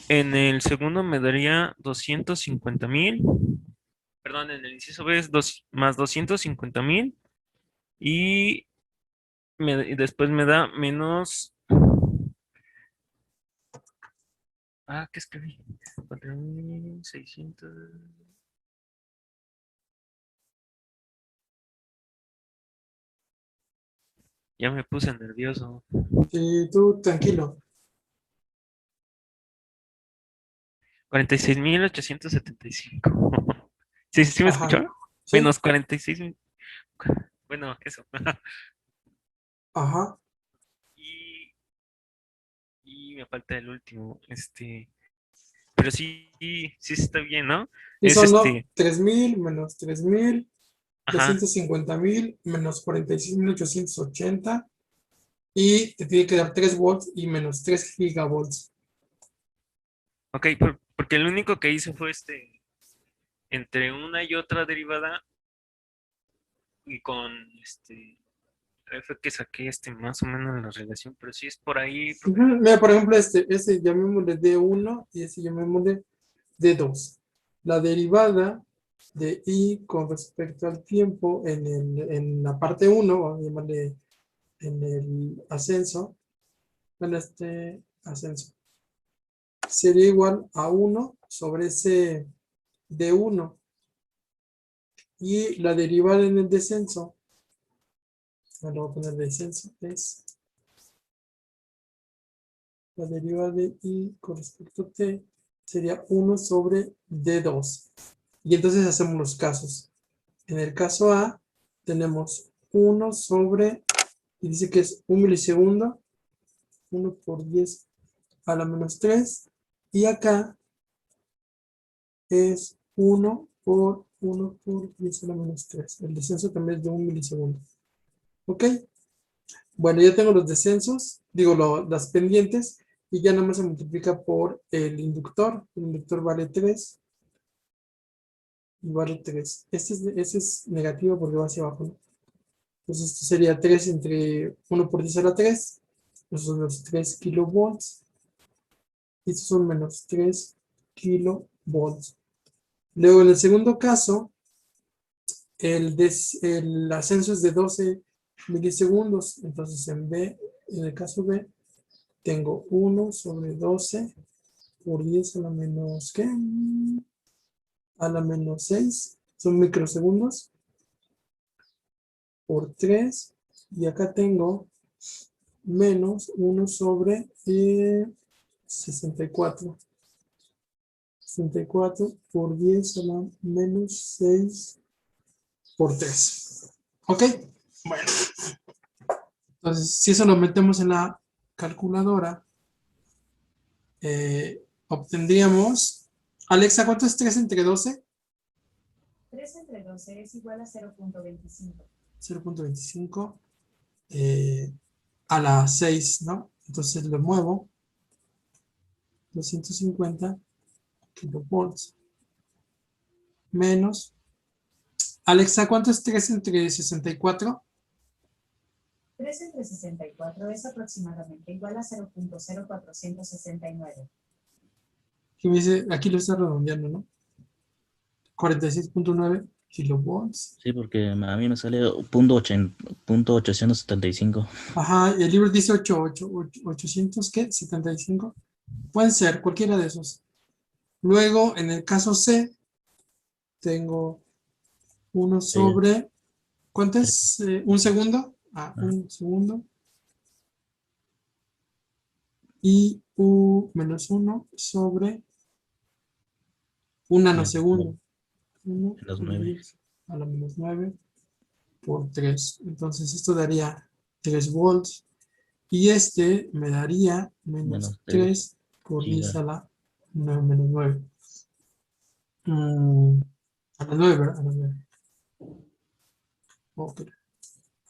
En el segundo me daría 250,000. Perdón, en el inciso B es más 250,000. Y, y después me da menos. ¿Qué escribí? 4,600. Ya me puse nervioso. Sí, tú tranquilo. 46,875. ¿Sí, sí me Ajá. escuchó? ¿Sí? Menos 46. Bueno, eso. Ajá. Y, y me falta el último. Pero sí, sí está bien, ¿no? Y Es son, ¿no? 3,000 menos 3,000, ajá. 250,000 menos 46,880. Y te tiene que dar 3 volts y menos 3 gigavolts. Ok, porque el único que hice fue entre una y otra derivada y con fue que saqué más o menos la relación, pero sí es por ahí, Ujú. profe. Mira, por ejemplo, ese llamémosle D1 y ese llamémosle D2. La derivada de I con respecto al tiempo en la parte 1, vamos a llamarle en el ascenso, en este ascenso, sería igual a 1 sobre ese D1. Y la derivada en el descenso, ahora voy a poner descenso, es la derivada de I con respecto a T sería 1 sobre D2. Y entonces hacemos los casos. En el caso A tenemos 1 sobre, y dice que es 1 milisegundo, 1 por 10 a la menos 3. Y acá es 1 por 10 a la menos 3. El descenso también es de 1 milisegundo. ¿Ok? Bueno, ya tengo los descensos, digo las pendientes, y ya nada más se multiplica por el inductor. El inductor vale 3 y vale 3. Este es negativo porque va hacia abajo, ¿no? Entonces esto sería 3 entre 1 por 10 a la 3. Esos son los 3 kilovolts. Y estos son menos 3 kilovolts. Luego en el segundo caso, el ascenso es de 12 milisegundos. Entonces en el caso B, tengo 1 sobre 12 por 10 a la menos, ¿qué? A la menos 6. Son microsegundos. Por 3. Y acá tengo menos 1 sobre 64. 64 por 10 a la menos 6 por 3. ¿Ok? Bueno. Entonces, si eso lo metemos en la calculadora, obtendríamos... Alexa, ¿cuánto es 3 entre 12? 3 entre 12 es igual a 0.25. 0.25 a la 6, ¿no? Entonces lo muevo. 250 kilovolts menos. Alexa, ¿cuánto es 3 entre 64? 3 entre 64 es aproximadamente igual a 0.0469. Que me dice, aquí lo está redondeando, ¿no? 46.9 kilovolts. Sí, porque a mí me sale punto 875. Ajá, y el libro dice 800, ¿qué? 75. Pueden ser cualquiera de esos. Luego, en el caso C, tengo 1 sobre, ¿cuánto es? ¿Un segundo? Un segundo. Y U menos 1 sobre un nanosegundo. 1 Menos por 9. 10 a la menos 9 por 3. Entonces esto daría 3 volts. Y este me daría menos Menos 3 3 por 10 giga. a la menos 9. A la 9, ¿verdad? A la 9. Ok. A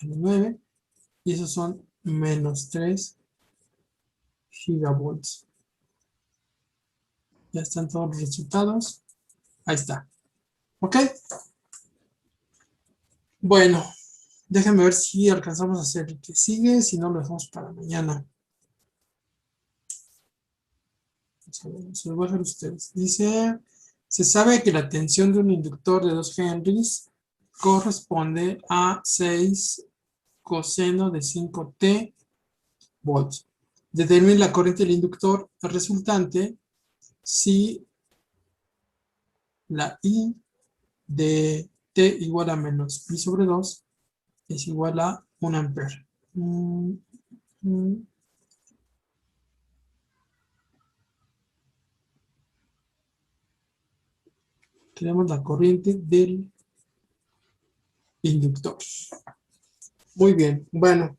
la 9. Y esos son menos 3 gigavolts. Ya están todos los resultados. Ahí está. ¿Ok? Bueno, déjenme ver si alcanzamos a hacer el que sigue. Si no, lo dejamos para mañana. Se lo voy a hacer a ustedes. Dice, se sabe que la tensión de un inductor de 2 henries corresponde a 6 coseno de 5t volts. Determine la corriente del inductor resultante si la I de t igual a menos pi sobre 2 es igual a 1 ampere. Tenemos la corriente del inductor. Muy bien, bueno.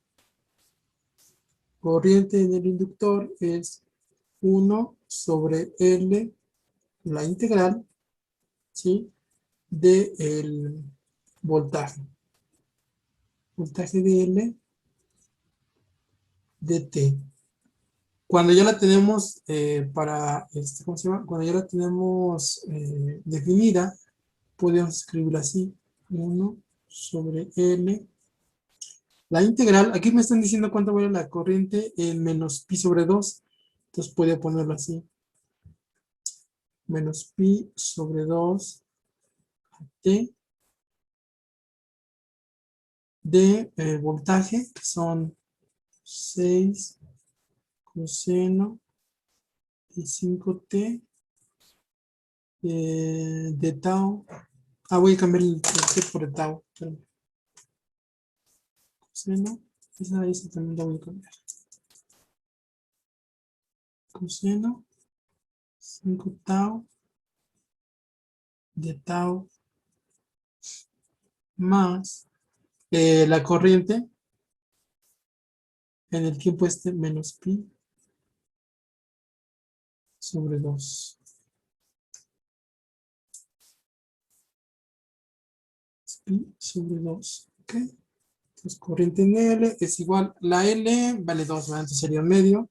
Corriente en el inductor es 1 sobre L, la integral, ¿sí? Del voltaje. Voltaje de L de T. Cuando ya la tenemos ¿cómo se llama? Cuando ya la tenemos definida, podemos escribirla así. 1 sobre L. La integral, aquí me están diciendo cuánto vale la corriente en menos pi sobre 2. Entonces puedo ponerlo así. Menos pi sobre 2 T de voltaje, que son 6 coseno de 5T de tau. Voy a cambiar el T por el tau. Coseno, esa también la voy a cambiar. Coseno, 5 tau de tau más la corriente en el tiempo menos pi sobre 2. Pi sobre 2, ¿ok? Entonces, corriente en L es igual, la L vale 2, ¿verdad? Entonces sería medio.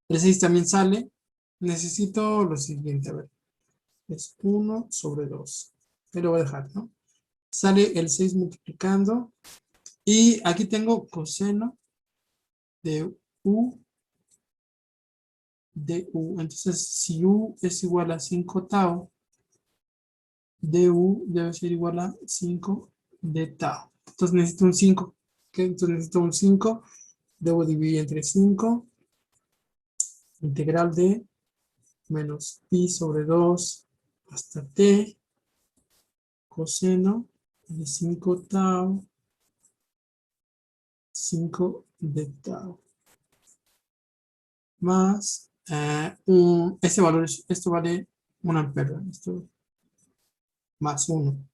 El 6 también sale. Necesito lo siguiente, a ver. Es 1 sobre 2. Ahí lo voy a dejar, ¿no? Sale el 6 multiplicando. Y aquí tengo coseno de U de U. Entonces, si U es igual a 5 tau, du debe ser igual a 5 de tau. Entonces necesito un 5. ¿Ok? Entonces necesito un 5. Debo dividir entre 5. Integral de menos pi sobre 2 hasta t. Coseno de 5 tau. 5 de tau. Más este valor, esto vale 1 ampere. Esto más 1.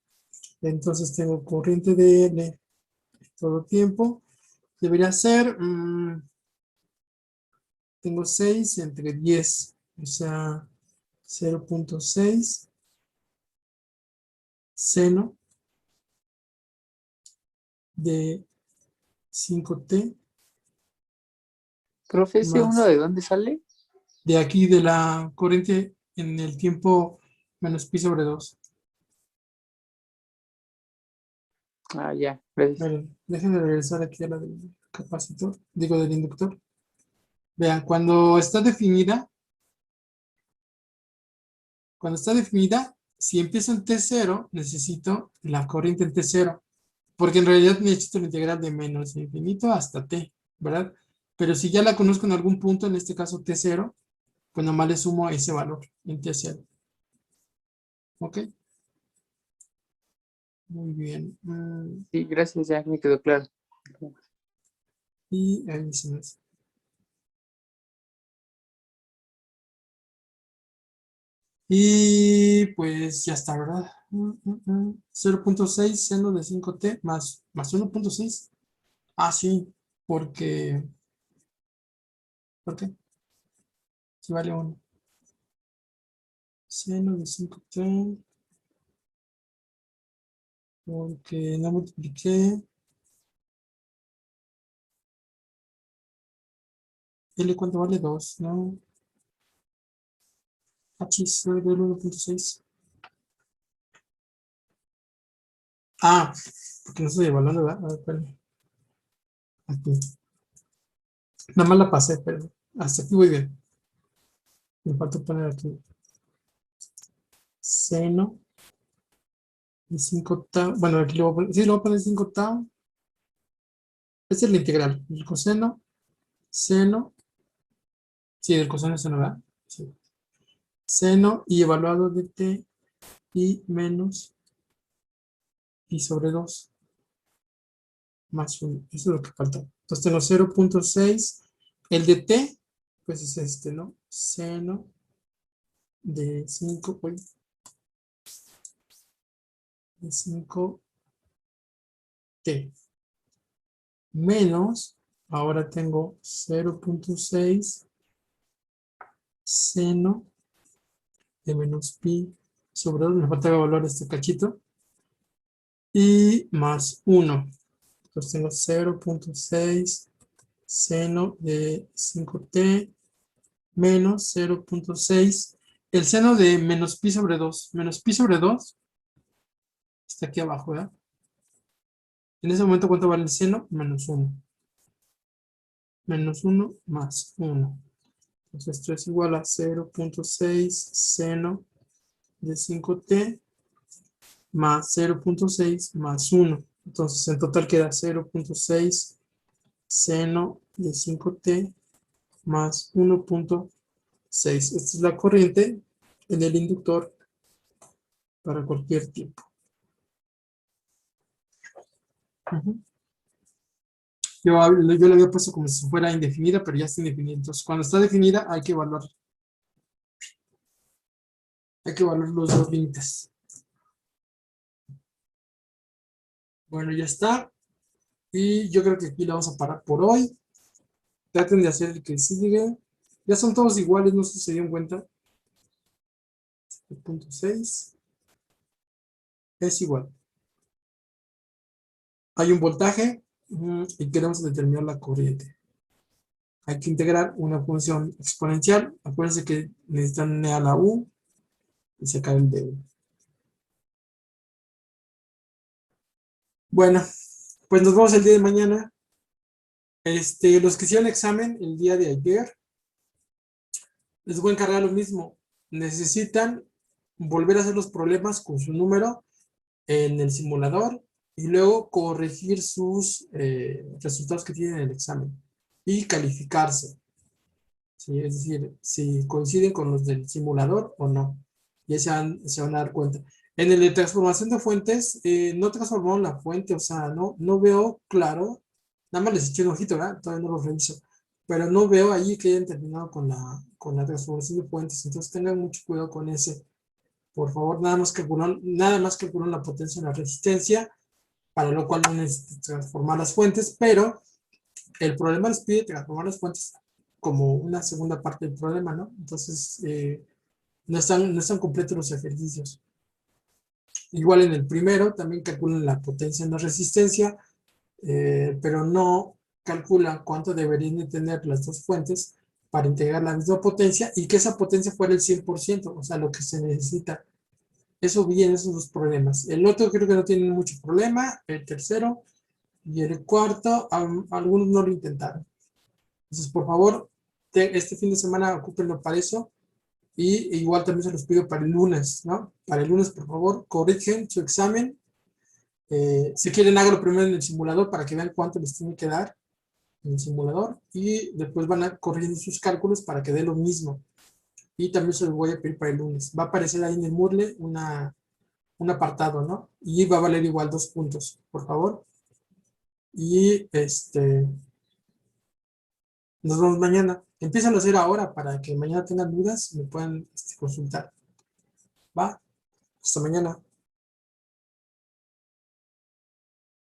Entonces tengo corriente de L todo tiempo. Debería ser, tengo 6 entre 10, o sea, 0.6 seno de 5t Profe, ¿ese uno más de dónde sale? de aquí de la corriente en el tiempo menos pi sobre 2. Ya, gracias. Bueno, déjenme regresar aquí a la del capacitor, digo del inductor. Vean, cuando está definida, si empiezo en T0, necesito la corriente en T0, porque en realidad necesito la integral de menos infinito hasta T, ¿verdad? Pero si ya la conozco en algún punto, en este caso T0, pues nomás le sumo ese valor en T0. ¿Ok? Muy bien. Sí, gracias, ya me quedó claro. Y ahí se me hace. Y pues ya está, ¿verdad? 0.6 seno de 5t más 1.6. Sí, porque... ¿Por qué? Si vale 1. Seno de 5t. Porque no multipliqué. L, ¿cuánto vale? 2, ¿no? H del 1.6. Porque no estoy evaluando, ¿verdad? A ver, espérame. Aquí. Nada más la pasé, pero hasta aquí voy bien. Me falta poner aquí. Seno de 5 tau. Bueno, aquí lo voy a poner. Sí, lo voy a poner 5 tau. Esta es la integral. El coseno, seno. Sí, el coseno es seno, ¿verdad? Sí. Seno y evaluado de t y menos y sobre 2 más 1. Eso es lo que falta. Entonces tengo 0.6. El de t, pues es ¿no? Seno de 5. de 5t menos, ahora tengo 0.6 seno de menos pi sobre 2, me falta evaluar este cachito, y más 1. Entonces tengo 0.6 seno de 5t menos 0.6. El seno de menos pi sobre 2. Menos pi sobre 2 está aquí abajo, ¿verdad? En ese momento, ¿cuánto vale el seno? Menos 1. Menos 1 más 1. Entonces esto es igual a 0.6 seno de 5t más 0.6 más 1. Entonces en total queda 0.6 seno de 5t más 1.6. Esta es la corriente en el inductor para cualquier tipo. Yo la había puesto como si fuera indefinida, pero ya está indefinida. Entonces, cuando está definida, hay que evaluar. Hay que evaluar los dos límites. Bueno, ya está. Y yo creo que aquí la vamos a parar por hoy. Traten de hacer el que sigue. Ya son todos iguales, no sé si se dieron cuenta. El punto 6 es igual. Hay un voltaje y queremos determinar la corriente. Hay que integrar una función exponencial. Acuérdense que necesitan a la u y sacar el d. Bueno, pues nos vemos el día de mañana. Los que hicieron examen el día de ayer, les voy a encargar lo mismo. Necesitan volver a hacer los problemas con su número en el simulador y luego corregir sus resultados que tienen en el examen y calificarse. ¿Sí? Es decir, si coinciden con los del simulador o no. Ya se van a dar cuenta. En el de transformación de fuentes, no transformaron la fuente, o sea, no veo claro. Nada más les eché un ojito, ¿verdad? Todavía no los reviso. Pero no veo ahí que hayan terminado con la transformación de fuentes. Entonces tengan mucho cuidado con ese. Por favor, nada más calculan la potencia en la resistencia, para lo cual no necesitan transformar las fuentes, pero el problema les pide transformar las fuentes como una segunda parte del problema, ¿no? Entonces, no están completos los ejercicios. Igual en el primero, también calculan la potencia en la resistencia, pero no calculan cuánto deberían de tener las dos fuentes para integrar la misma potencia y que esa potencia fuera el 100%, o sea, lo que se necesita. Eso bien, esos dos problemas. El otro creo que no tiene mucho problema, el tercero y el cuarto, algunos no lo intentaron. Entonces, por favor, este fin de semana ocúpenlo para eso. Y igual también se los pido para el lunes, ¿no? Para el lunes, por favor, corrigen su examen. Si quieren, háganlo primero en el simulador para que vean cuánto les tiene que dar en el simulador. Y después van a corregir sus cálculos para que dé lo mismo. Y también se los voy a pedir para el lunes. Va a aparecer ahí en el Moodle un apartado, ¿no? Y va a valer igual 2 puntos, por favor. Y nos vemos mañana. Empiezan a hacer ahora para que mañana tengan dudas y me puedan consultar. ¿Va? Hasta mañana.